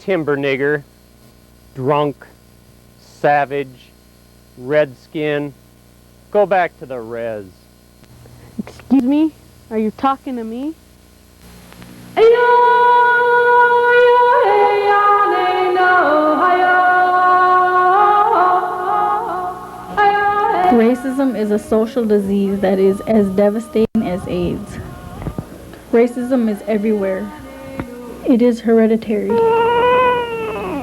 timber nigger, drunk, savage, redskin. Go back to the res. Excuse me? Are you talking to me? Racism is a social disease that is as devastating as AIDS. Racism is everywhere. It is hereditary.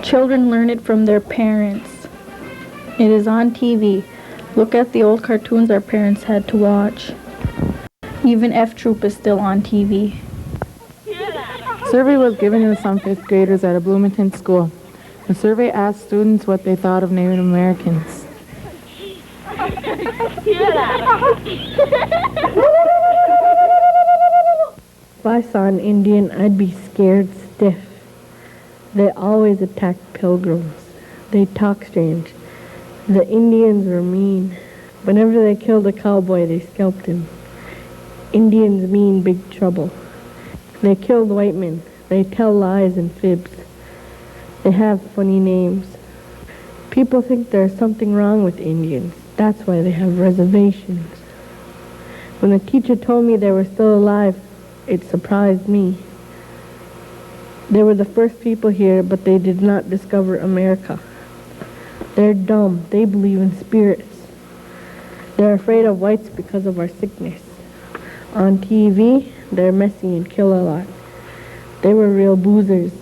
Children learn it from their parents. It is on TV. Look at the old cartoons our parents had to watch. Even F Troop is still on TV. A survey was given to some 5th graders at a Bloomington school. The survey asked students what they thought of Native Americans. If I saw an Indian, I'd be scared stiff. They always attack pilgrims. They talk strange. The Indians were mean. Whenever they killed a cowboy, they scalped him. Indians mean big trouble. They killed white men. They tell lies and fibs. They have funny names. People think there's something wrong with Indians. That's why they have reservations. When the teacher told me they were still alive, it surprised me. They were the first people here, but they did not discover America. They're dumb. They believe in spirits. They're afraid of whites because of our sickness. On TV, they're messy and kill a lot. They were real boozers.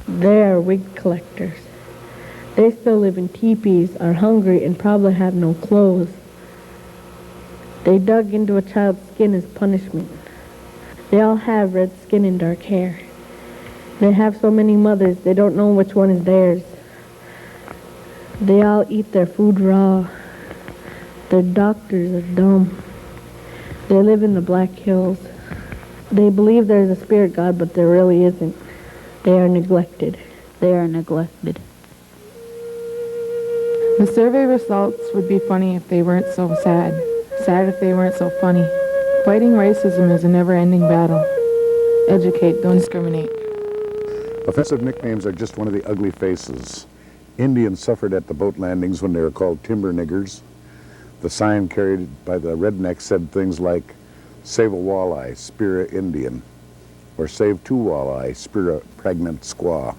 They are wig collectors. They still live in teepees, are hungry, and probably have no clothes. They dug into a child's skin as punishment. They all have red skin and dark hair. They have so many mothers, they don't know which one is theirs. They all eat their food raw. Their doctors are dumb. They live in the Black Hills. They believe there's a spirit god, but there really isn't. They are neglected. They are neglected. The survey results would be funny if they weren't so sad. Sad if they weren't so funny. Fighting racism is a never-ending battle. Educate, don't discriminate. Offensive nicknames are just one of the ugly faces. Indians suffered at the boat landings when they were called timber niggers. The sign carried by the rednecks said things like, "Save a walleye, spear a Indian," or "Save 2 walleye, spear a pregnant squaw."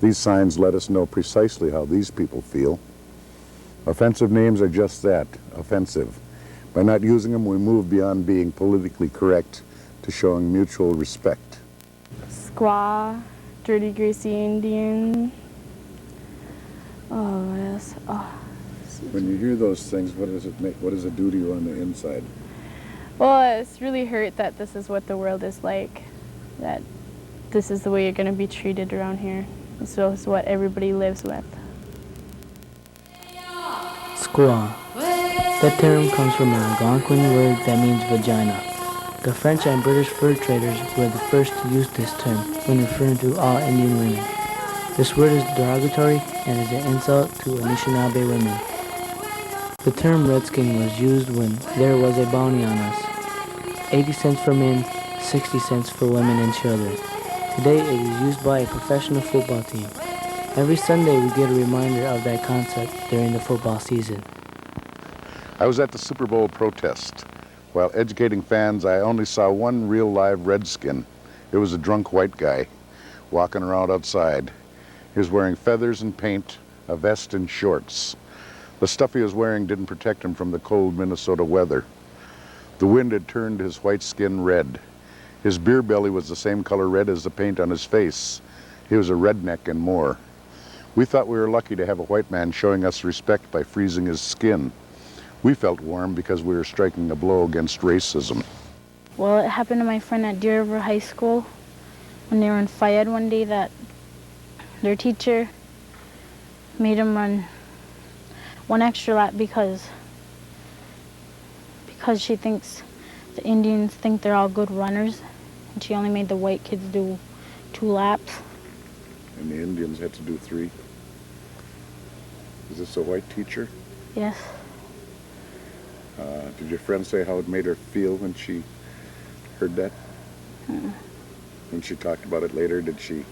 These signs let us know precisely how these people feel. Offensive names are just that, offensive. By not using them, we move beyond being politically correct to showing mutual respect. Squaw, dirty, greasy Indian. Oh, yes. Oh. When you hear those things, what does it make? What does it do to you on the inside? Well, it's really hurt that this is what the world is like, that this is the way you're going to be treated around here. So it's what everybody lives with. Squaw. That term comes from an Algonquin word that means vagina. The French and British fur traders were the first to use this term when referring to all Indian women. This word is derogatory and is an insult to Anishinaabe women. The term redskin was used when there was a bounty on us. 80 cents for men, 60 cents for women and children. Today it is used by a professional football team. Every Sunday we get a reminder of that concept during the football season. I was at the Super Bowl protest. While educating fans, I only saw one real live redskin. It was a drunk white guy walking around outside. He was wearing feathers and paint, a vest and shorts. The stuff he was wearing didn't protect him from the cold Minnesota weather. The wind had turned his white skin red. His beer belly was the same color red as the paint on his face. He was a redneck and more. We thought we were lucky to have a white man showing us respect by freezing his skin. We felt warm because we were striking a blow against racism. Well, it happened to my friend at Deer River High School when they were in Fayette one day that their teacher made him run one extra lap because she thinks the Indians think they're all good runners, and she only made the white kids do 2 laps. And the Indians had to do 3. Is this a white teacher? Yes. Did your friend say how it made her feel when she heard that? When she talked about it later, did she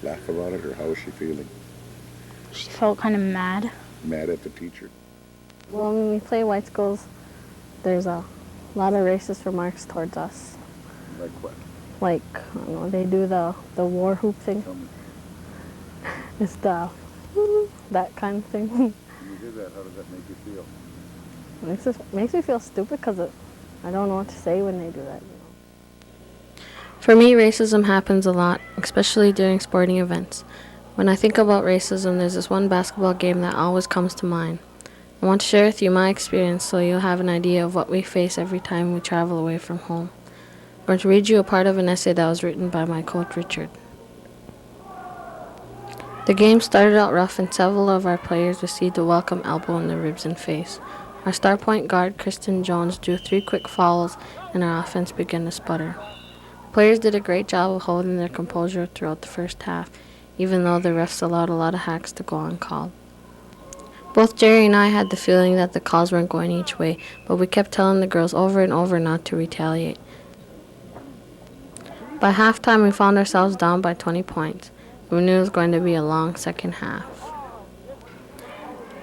laugh about it, or how was she feeling? She felt kind of mad. Mad at the teacher? Well, when we play white schools, there's a lot of racist remarks towards us. Like what? Like, I don't know, they do the war hoop thing. It's the that kind of thing. When you hear that, how does that make you feel? Makes me feel stupid because I don't know what to say when they do that. For me, racism happens a lot, especially during sporting events. When I think about racism, there's this one basketball game that always comes to mind. I want to share with you my experience so you'll have an idea of what we face every time we travel away from home. I'm going to read you a part of an essay that was written by my coach, Richard. The game started out rough and several of our players received a welcome elbow in the ribs and face. Our star point guard, Kristen Jones, drew 3 quick fouls and our offense began to sputter. The players did a great job of holding their composure throughout the first half, even though the refs allowed a lot of hacks to go uncalled. Both Jerry and I had the feeling that the calls weren't going each way, but we kept telling the girls over and over not to retaliate. By halftime, we found ourselves down by 20 points. We knew it was going to be a long second half.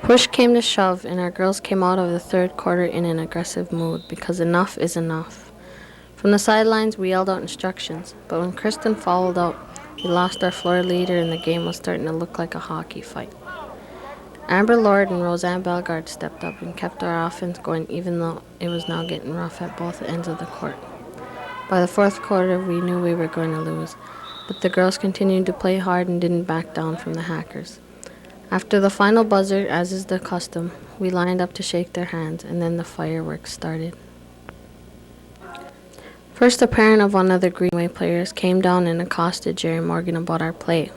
Push came to shove, and our girls came out of the third quarter in an aggressive mood because enough is enough. From the sidelines, we yelled out instructions, but when Kristen fouled out, we lost our floor leader and the game was starting to look like a hockey fight. Amber Lord and Roseanne Belgarde stepped up and kept our offense going even though it was now getting rough at both ends of the court. By the fourth quarter, we knew we were going to lose, but the girls continued to play hard and didn't back down from the hackers. After the final buzzer, as is the custom, we lined up to shake their hands, and then the fireworks started. First, a parent of one of the Greenway players came down and accosted Jerry Morgan about our play.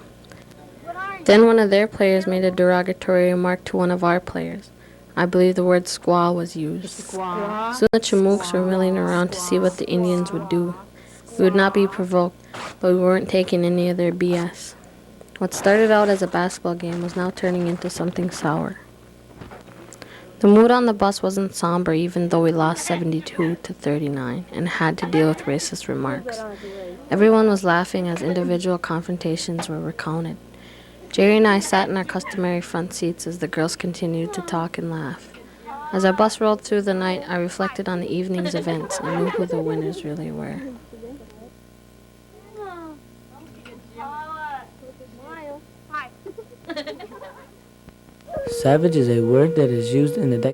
Then one of their players made a derogatory remark to one of our players. I believe the word squaw was used. Soon the Chamooks were milling around to see what the Indians would do. We would not be provoked, but we weren't taking any of their BS. What started out as a basketball game was now turning into something sour. The mood on the bus wasn't somber even though we lost 72-39 and had to deal with racist remarks. Everyone was laughing as individual confrontations were recounted. Jerry and I sat in our customary front seats as the girls continued to talk and laugh. As our bus rolled through the night, I reflected on the evening's events and knew who the winners really were. Savage is a word that is used in the